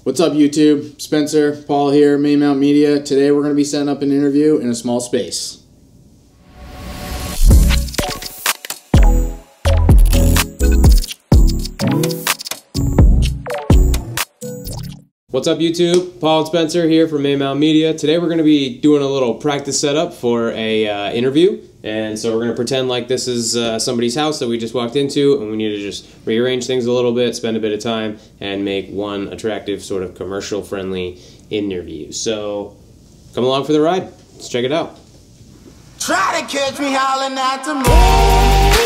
What's up, YouTube? Spencer, Paul here, Maymount Media. Today we're going to be setting up an interview in a small space. What's up, YouTube? Paul and Spencer here from Maymount Media. Today we're going to be doing a little practice setup for a interview. And so we're going to pretend like this is somebody's house that we just walked into, and we need to just rearrange things a little bit, spend a bit of time, and make one attractive sort of commercial-friendly interview. So come along for the ride. Let's check it out. Try to catch me howling at the moon.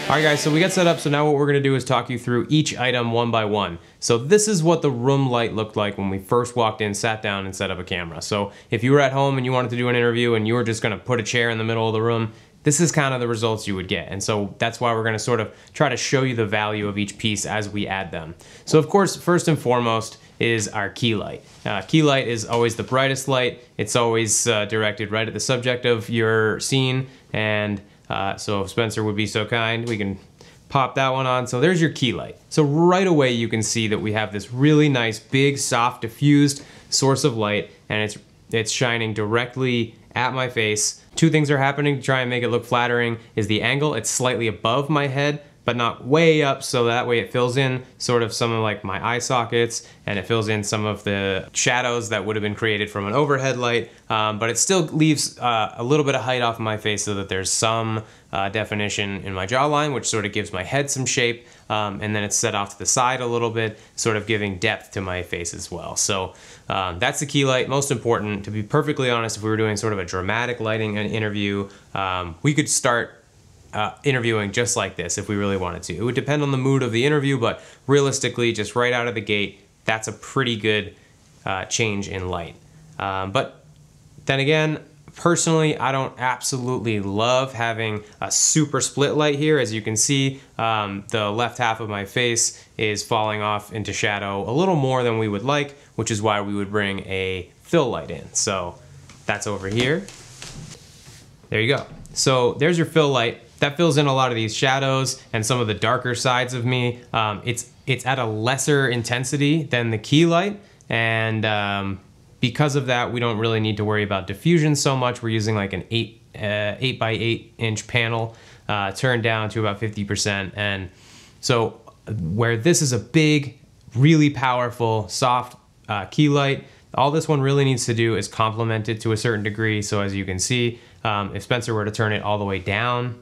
Alright guys, so we got set up, so now what we're going to do is talk you through each item one by one. So this is what the room light looked like when we first walked in, sat down, and set up a camera. So if you were at home and you wanted to do an interview and you were just going to put a chair in the middle of the room, this is kind of the results you would get. And so that's why we're going to sort of try to show you the value of each piece as we add them. So of course, first and foremost is our key light. Key light is always the brightest light. It's always directed right at the subject of your scene, and so if Spencer would be so kind, we can pop that one on. So there's your key light. So right away you can see that we have this really nice, big, soft, diffused source of light, and it's shining directly at my face. Two things are happening to try and make it look flattering is the angle. It's slightly above my head, but not way up, so that way it fills in sort of some of like my eye sockets, and it fills in some of the shadows that would have been created from an overhead light, but it still leaves a little bit of height off my face so that there's some definition in my jawline, which sort of gives my head some shape, and then it's set off to the side a little bit, sort of giving depth to my face as well. So that's the key light. Most important, to be perfectly honest, if we were doing sort of a dramatic lighting interview, we could start interviewing just like this if we really wanted to. It would depend on the mood of the interview, but realistically, just right out of the gate, that's a pretty good change in light. But then again, personally, I don't absolutely love having a super split light here. As you can see, the left half of my face is falling off into shadow a little more than we would like, which is why we would bring a fill light in. So that's over here. There you go. So there's your fill light. That fills in a lot of these shadows and some of the darker sides of me. It's at a lesser intensity than the key light, and because of that, we don't really need to worry about diffusion so much. We're using like an 8 by 8 inch panel, turned down to about 50%. And so where this is a big, really powerful, soft key light, all this one really needs to do is complement it to a certain degree. So as you can see, if Spencer were to turn it all the way down,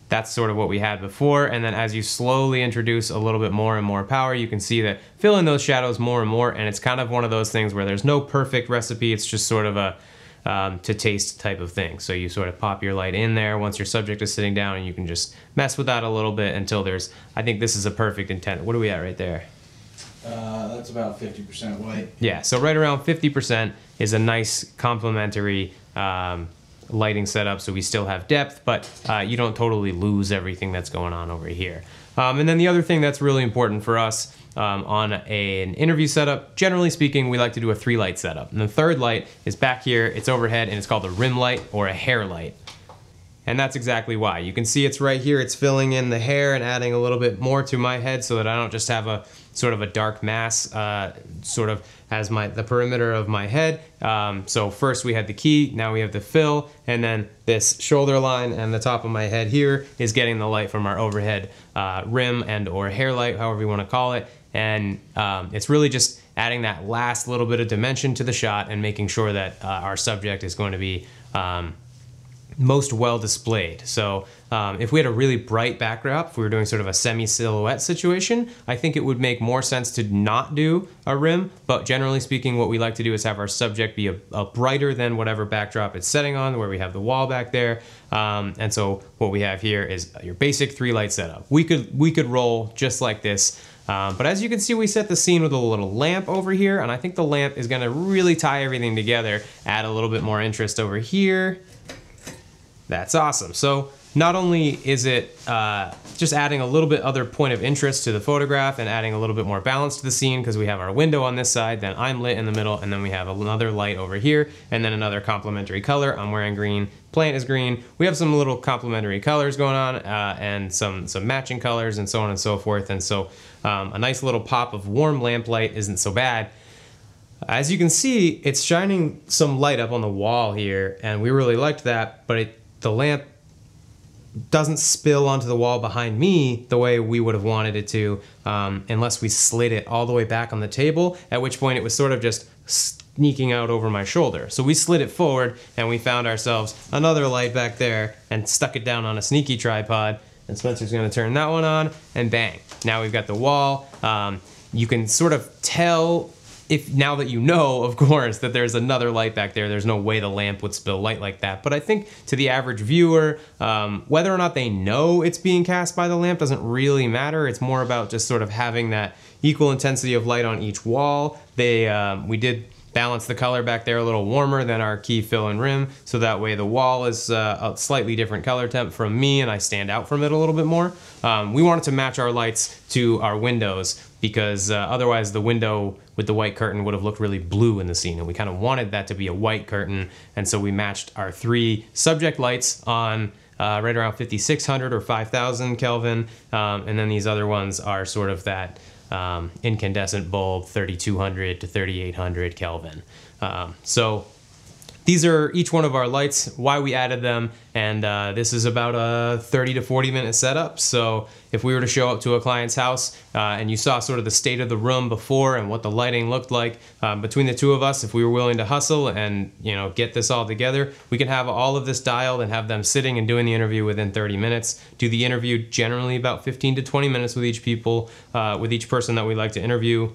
that's sort of what we had before, and then as you slowly introduce a little bit more and more power, you can see that fill in those shadows more and more, and it's kind of one of those things where there's no perfect recipe. It's just sort of a to taste type of thing. So you sort of pop your light in there once your subject is sitting down, and you can just mess with that a little bit until there's, I think this is a perfect intent. What are we at right there? That's about 50% white. Yeah, so right around 50% is a nice complementary lighting setup, so we still have depth, but you don't totally lose everything that's going on over here. And then the other thing that's really important for us on an interview setup, generally speaking, we like to do a 3-light setup. And the third light is back here, it's overhead, and it's called a rim light or a hair light. And that's exactly why. You can see it's right here, it's filling in the hair and adding a little bit more to my head so that I don't just have a sort of a dark mass sort of as the perimeter of my head. So first we had the key, now we have the fill, and then this shoulder line and the top of my head here is getting the light from our overhead rim and or hair light, however you want to call it. And it's really just adding that last little bit of dimension to the shot and making sure that our subject is going to be most well displayed. So if we had a really bright backdrop, if we were doing sort of a semi-silhouette situation, I think it would make more sense to not do a rim, but generally speaking, what we like to do is have our subject be a brighter than whatever backdrop it's setting on, where we have the wall back there. And so what we have here is your basic 3-light setup. We could roll just like this But as you can see, we set the scene with a little lamp over here, and I think the lamp is gonna really tie everything together, add a little bit more interest over here. That's awesome. So not only is it just adding a little bit other point of interest to the photograph and adding a little bit more balance to the scene because we have our window on this side, then I'm lit in the middle, and then we have another light over here, and then another complementary color. I'm wearing green, plant is green. We have some little complementary colors going on and some matching colors and so on and so forth. And so a nice little pop of warm lamplight isn't so bad. As you can see, it's shining some light up on the wall here, and we really liked that, but the lamp doesn't spill onto the wall behind me the way we would have wanted it to, unless we slid it all the way back on the table, at which point it was sort of just sneaking out over my shoulder. So we slid it forward, and we found ourselves another light back there and stuck it down on a sneaky tripod, and Spencer's gonna turn that one on, and bang. Now we've got the wall. You can sort of tell, now that you know, of course, that there's another light back there. There's no way the lamp would spill light like that. But I think to the average viewer, whether or not they know it's being cast by the lamp doesn't really matter. It's more about just sort of having that equal intensity of light on each wall. We did balance the color back there a little warmer than our key fill and rim, so that way the wall is a slightly different color temp from me, and I stand out from it a little bit more. We wanted to match our lights to our windows, because otherwise the window with the white curtain would have looked really blue in the scene, and we kind of wanted that to be a white curtain, and so we matched our 3 subject lights on right around 5600 or 5000 Kelvin, and then these other ones are sort of that incandescent bulb, 3200 to 3800 Kelvin. So these are each one of our lights, why we added them, and this is about a 30 to 40 minute setup. So if we were to show up to a client's house and you saw sort of the state of the room before and what the lighting looked like, between the two of us, if we were willing to hustle and get this all together, we can have all of this dialed and have them sitting and doing the interview within 30 minutes. Do the interview generally about 15 to 20 minutes with each person that we like to interview.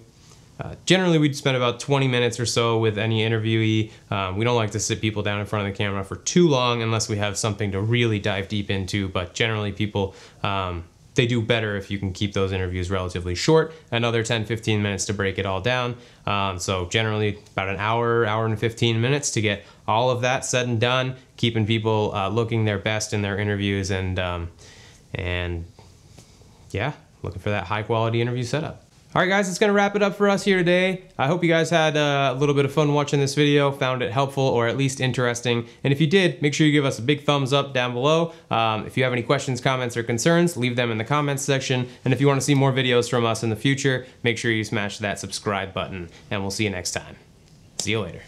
Generally, we'd spend about 20 minutes or so with any interviewee. We don't like to sit people down in front of the camera for too long unless we have something to really dive deep into, but generally people, they do better if you can keep those interviews relatively short, another 10-15 minutes to break it all down. So generally about an hour and 15 minutes to get all of that said and done, keeping people looking their best in their interviews, and yeah, looking for that high quality interview setup. Alright guys, it's going to wrap it up for us here today. I hope you guys had a little bit of fun watching this video, found it helpful or at least interesting. And if you did, make sure you give us a big thumbs up down below. If you have any questions, comments, or concerns, leave them in the comments section. And if you want to see more videos from us in the future, make sure you smash that subscribe button. And we'll see you next time. See you later.